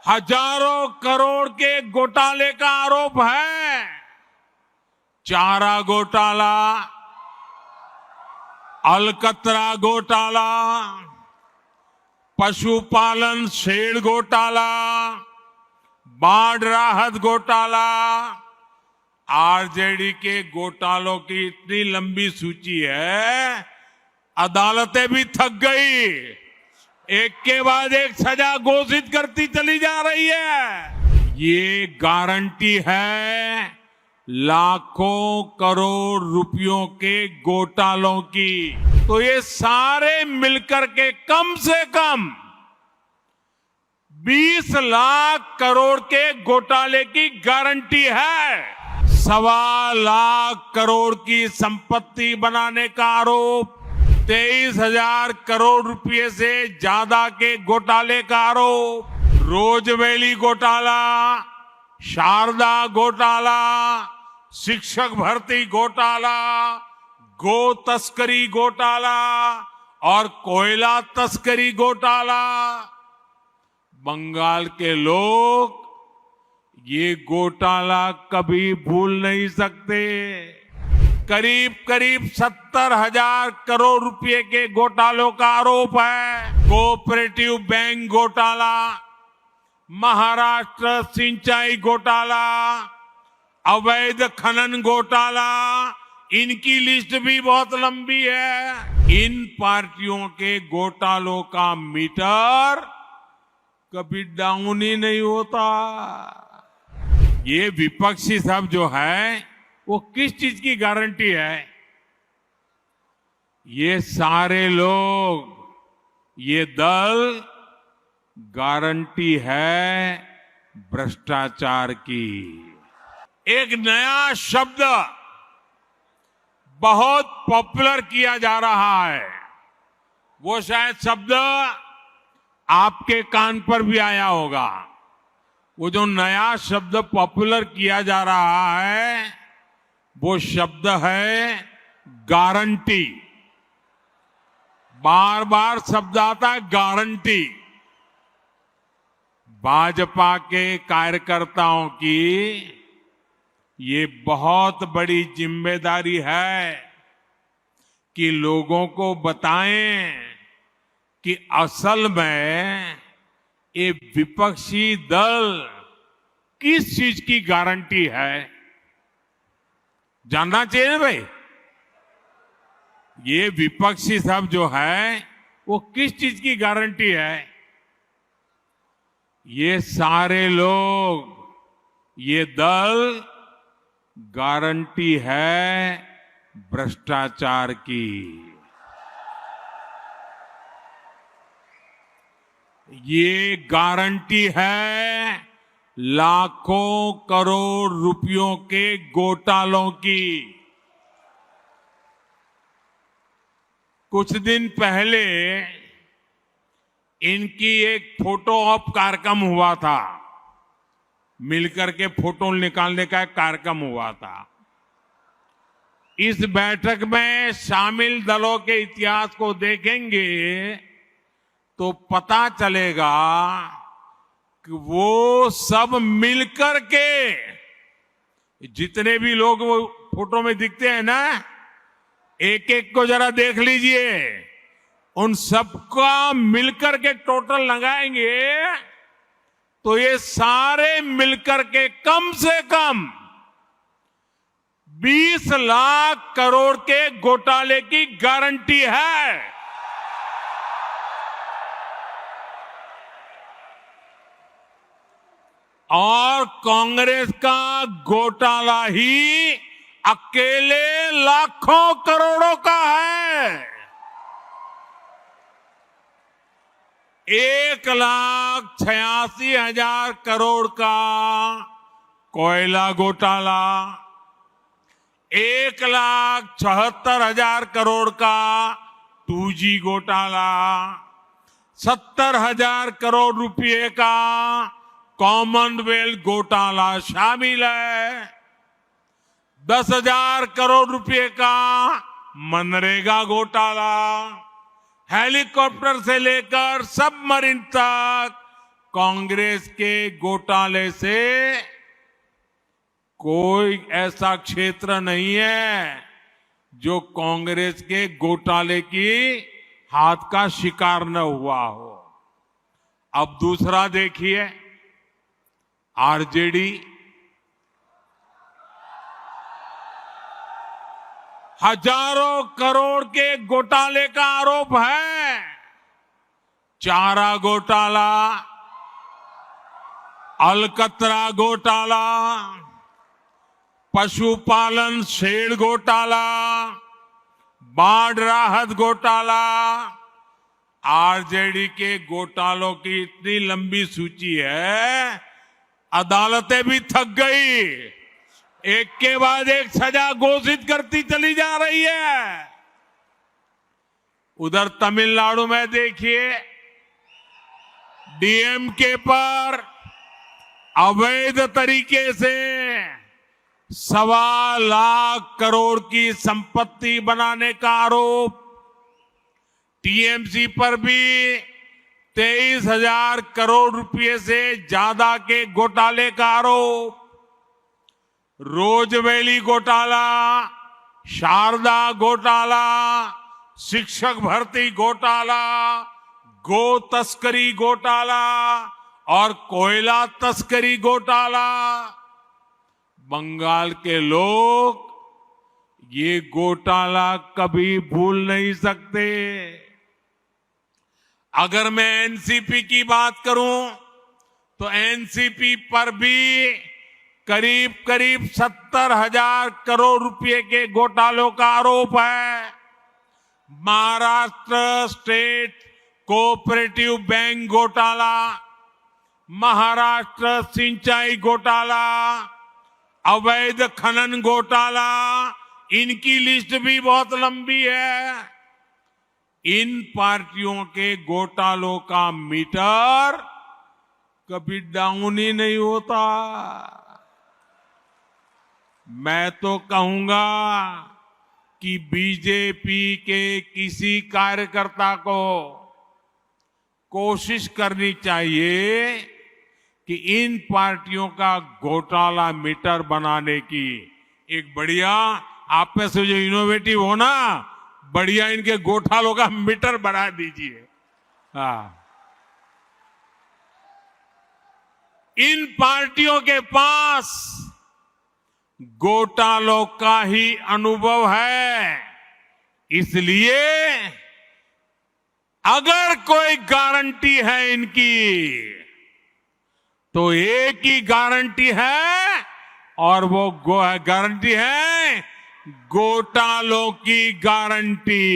हजारों करोड़ के घोटाले का आरोप है। चारा घोटाला, अलकतरा घोटाला, पशुपालन शेड घोटाला, बाढ़ राहत घोटाला, आरजेडी के घोटालों की इतनी लंबी सूची है, अदालतें भी थक गई। एक के बाद एक सजा घोषित करती चली जा रही है। ये गारंटी है लाखों करोड़ रुपयों के घोटालों की। तो ये सारे मिलकर के कम से कम 20 लाख करोड़ के घोटाले की गारंटी है। 1.25 लाख करोड़ की संपत्ति बनाने का आरोप, 23,000 करोड़ रुपए से ज्यादा के घोटाले का आरोप, रोजवेली घोटाला, शारदा घोटाला, शिक्षक भर्ती घोटाला, गो तस्करी घोटाला और कोयला तस्करी घोटाला। बंगाल के लोग ये घोटाला कभी भूल नहीं सकते। करीब करीब 70,000 करोड़ रुपए के घोटालों का आरोप है। कोऑपरेटिव बैंक घोटाला, महाराष्ट्र सिंचाई घोटाला, अवैध खनन घोटाला, इनकी लिस्ट भी बहुत लंबी है। इन पार्टियों के घोटालों का मीटर कभी डाउन ही नहीं होता। ये विपक्षी सब जो है वो किस चीज की गारंटी है? ये सारे लोग, ये दल गारंटी है भ्रष्टाचार की। एक नया शब्द बहुत पॉपुलर किया जा रहा है, वो शायद शब्द आपके कान पर भी आया होगा। वो जो नया शब्द पॉपुलर किया जा रहा है वो शब्द है गारंटी। बार बार शब्द आता है गारंटी। भाजपा के कार्यकर्ताओं की ये बहुत बड़ी जिम्मेदारी है कि लोगों को बताएं कि असल में ये विपक्षी दल किस चीज की गारंटी है। जानना चाहिए ना भाई, ये विपक्षी सब जो है वो किस चीज की गारंटी है? ये सारे लोग, ये दल गारंटी है भ्रष्टाचार की। ये गारंटी है लाखों करोड़ रुपयों के घोटालों की। कुछ दिन पहले इनकी एक फोटो ऑप कार्यक्रम हुआ था, मिलकर के फोटो निकालने का एक कार्यक्रम हुआ था। इस बैठक में शामिल दलों के इतिहास को देखेंगे तो पता चलेगा कि वो सब मिलकर के, जितने भी लोग वो फोटो में दिखते हैं ना, एक एक को जरा देख लीजिए, उन सबका मिलकर के टोटल लगाएंगे तो ये सारे मिलकर के कम से कम 20 लाख करोड़ के घोटाले की गारंटी है। और कांग्रेस का घोटाला ही अकेले लाखों करोड़ों का है। 1,86,000 करोड़ का कोयला घोटाला, 1,76,000 करोड़ का 2G घोटाला, 70,000 करोड़ रुपए का कॉमनवेल्थ घोटाला शामिल है, 10,000 करोड़ रुपए का मनरेगा घोटाला, हेलीकॉप्टर से लेकर सबमरीन तक कांग्रेस के घोटाले से कोई ऐसा क्षेत्र नहीं है जो कांग्रेस के घोटाले की हाथ का शिकार न हुआ हो। अब दूसरा देखिए, आरजेडी हजारों करोड़ के घोटाले का आरोप है। चारा घोटाला, अलकतरा घोटाला, पशुपालन शेड घोटाला, बाढ़ राहत घोटाला। आरजेडी के घोटालों की इतनी लंबी सूची है, अदालतें भी थक गई, एक के बाद एक सजा घोषित करती चली जा रही है। उधर तमिलनाडु में देखिए, डीएमके पर अवैध तरीके से 1.25 करोड़ की संपत्ति बनाने का आरोप, टीएमसी पर भी 23,000 करोड़ रुपए से ज्यादा के घोटाले का आरोप, रोजवेली घोटाला, शारदा घोटाला, शिक्षक भर्ती घोटाला, गो तस्करी घोटाला और कोयला तस्करी घोटाला। बंगाल के लोग ये घोटाला कभी भूल नहीं सकते। अगर मैं एनसीपी की बात करूं तो एनसीपी पर भी करीब 70,000 करोड़ रुपए के घोटालों का आरोप है। महाराष्ट्र स्टेट कोऑपरेटिव बैंक घोटाला, महाराष्ट्र सिंचाई घोटाला, अवैध खनन घोटाला, इनकी लिस्ट भी बहुत लंबी है। इन पार्टियों के घोटालों का मीटर कभी डाउन ही नहीं होता। मैं तो कहूंगा कि बीजेपी के किसी कार्यकर्ता को कोशिश करनी चाहिए कि इन पार्टियों का घोटाला मीटर बनाने की एक बढ़िया, आप में से जो इनोवेटिव हो ना, बढ़िया इनके घोटालों का मीटर बढ़ा दीजिए। हाँ, इन पार्टियों के पास घोटालों का ही अनुभव है, इसलिए अगर कोई गारंटी है इनकी तो एक ही गारंटी है, और वो गारंटी है घोटालों की गारंटी।